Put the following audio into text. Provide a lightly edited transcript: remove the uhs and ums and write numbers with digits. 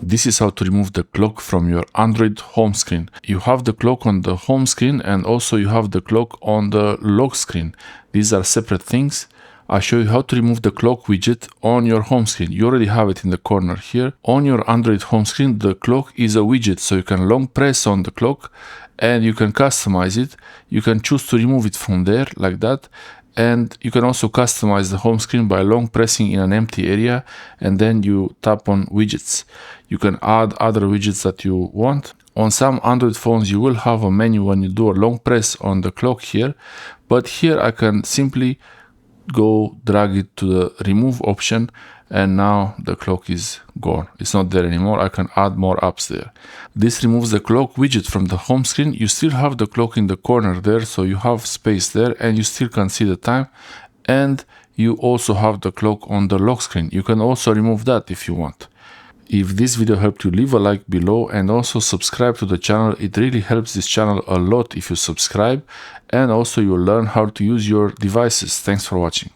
This is how to remove the clock from your Android home screen. You have the clock on the home screen and also you have the clock on the lock screen. These are separate things. I'll show you how to remove the clock widget on your home screen. You already have it in the corner here. On your Android home screen, the clock is a widget, so you can long press on the clock and you can customize it. You can choose to remove it from there like that. And you can also customize the home screen by long pressing in an empty area and then you tap on widgets. You can add other widgets that you want. On some Android phones you will have a menu when you do a long press on the clock here, but here I can simply go drag it to the remove option and now the clock is gone. It's not there anymore. I can add more apps there. This removes the clock widget from the home screen. You still have the clock in the corner there, so you have space there and you still can see the time, and you also have the clock on the lock screen. You can also remove that if you want. If this video helped you, leave a like below and also subscribe to the channel. It really helps this channel a lot if you subscribe, and also you'll learn how to use your devices. Thanks for watching.